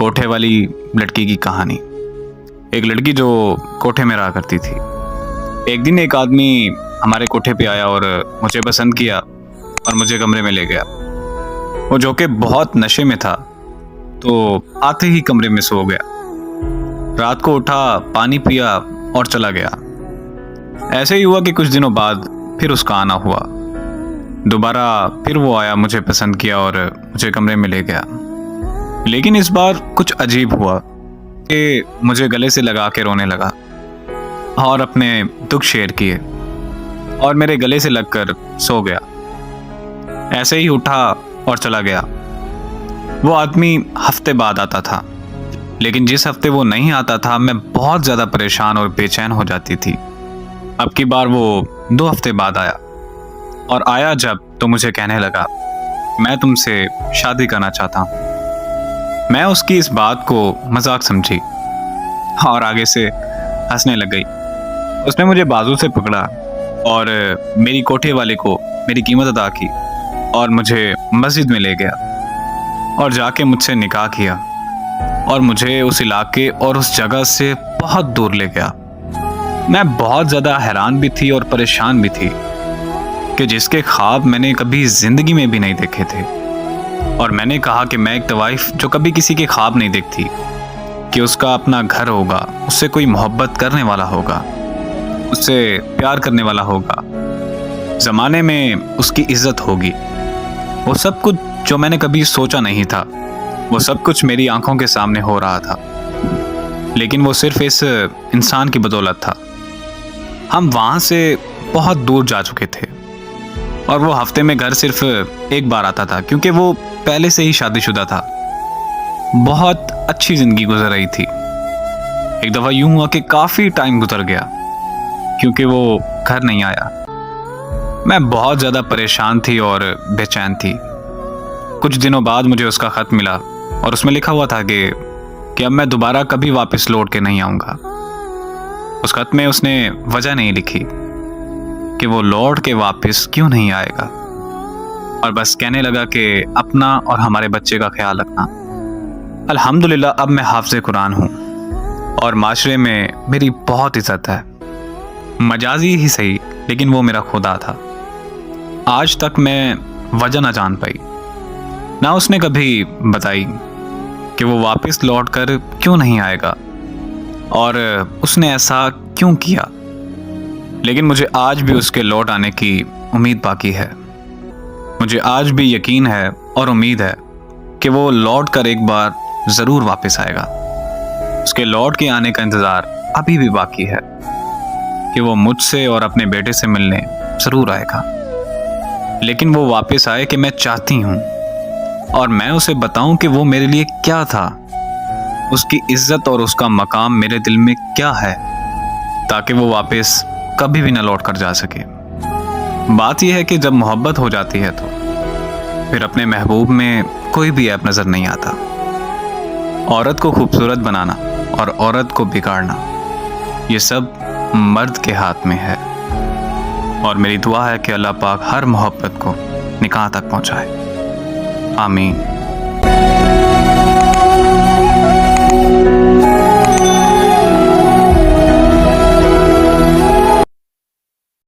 कोठे वाली लड़की की कहानी। एक लड़की जो कोठे में रहा करती थी। एक दिन एक आदमी हमारे कोठे पे आया और मुझे पसंद किया और मुझे कमरे में ले गया। वो जो कि बहुत नशे में था, तो आते ही कमरे में सो गया। रात को उठा, पानी पिया और चला गया। ऐसे ही हुआ कि कुछ दिनों बाद फिर उसका आना हुआ। दोबारा फिर वो आया, मुझे पसंद किया और मुझे कमरे में ले गया। लेकिन इस बार कुछ अजीब हुआ कि मुझे गले से लगा के रोने लगा और अपने दुख शेयर किए और मेरे गले से लगकर सो गया। ऐसे ही उठा और चला गया। वो आदमी हफ्ते बाद आता था, लेकिन जिस हफ्ते वो नहीं आता था मैं बहुत ज़्यादा परेशान और बेचैन हो जाती थी। अब की बार वो 2 हफ्ते बाद आया, और आया जब तो मुझे कहने लगा, मैं तुमसे शादी करना चाहता हूँ। मैं उसकी इस बात को मजाक समझी और आगे से हंसने लग गई। उसने मुझे बाजू से पकड़ा और मेरी कोठे वाले को मेरी कीमत अदा की और मुझे मस्जिद में ले गया और जाके मुझसे निकाह किया और मुझे उस इलाके और उस जगह से बहुत दूर ले गया। मैं बहुत ज़्यादा हैरान भी थी और परेशान भी थी कि जिसके ख्वाब मैंने कभी ज़िंदगी में भी नहीं देखे थे। और मैंने कहा कि मैं एक तवाइफ जो कभी किसी के ख्वाब नहीं देखती कि उसका अपना घर होगा, उससे कोई मोहब्बत करने वाला होगा, उससे प्यार करने वाला होगा, ज़माने में उसकी इज्जत होगी। वो सब कुछ जो मैंने कभी सोचा नहीं था, वो सब कुछ मेरी आंखों के सामने हो रहा था। लेकिन वो सिर्फ इस इंसान की बदौलत था। हम वहाँ से बहुत दूर जा चुके थे और वो हफ्ते में घर सिर्फ एक बार आता था, क्योंकि वो पहले से ही शादीशुदा था। बहुत अच्छी जिंदगी गुजर रही थी। एक दफ़ा यूं हुआ कि काफ़ी टाइम गुजर गया क्योंकि वो घर नहीं आया। मैं बहुत ज़्यादा परेशान थी और बेचैन थी। कुछ दिनों बाद मुझे उसका ख़त मिला और उसमें लिखा हुआ था कि अब मैं दोबारा कभी वापस लौट के नहीं आऊँगा। उस ख़त में उसने वजह नहीं लिखी कि वो लौट के वापस क्यों नहीं आएगा, और बस कहने लगा कि अपना और हमारे बच्चे का ख्याल रखना। अल्हम्दुलिल्लाह अब मैं हाफ़िज़ कुरान हूँ और माशरे में मेरी बहुत इज़्ज़त है। मजाजी ही सही, लेकिन वो मेरा खुदा था। आज तक मैं वजह ना जान पाई, ना उसने कभी बताई कि वो वापस लौट कर क्यों नहीं आएगा और उसने ऐसा क्यों किया। लेकिन मुझे आज भी उसके लौट आने की उम्मीद बाकी है। मुझे आज भी यकीन है और उम्मीद है कि वो लौट कर एक बार ज़रूर वापस आएगा। उसके लौट के आने का इंतज़ार अभी भी बाकी है कि वो मुझसे और अपने बेटे से मिलने ज़रूर आएगा। लेकिन वो वापस आए कि मैं चाहती हूँ, और मैं उसे बताऊँ कि वो मेरे लिए क्या था, उसकी इज्जत और उसका मकाम मेरे दिल में क्या है, ताकि वो वापस कभी भी ना लौट कर जा सके। बात यह है कि जब मोहब्बत हो जाती है तो फिर अपने महबूब में कोई भी ऐप नज़र नहीं आता। औरत को खूबसूरत बनाना और औरत को बिगाड़ना, ये सब मर्द के हाथ में है। और मेरी दुआ है कि अल्लाह पाक हर मोहब्बत को निकाह तक पहुँचाए। आमीन।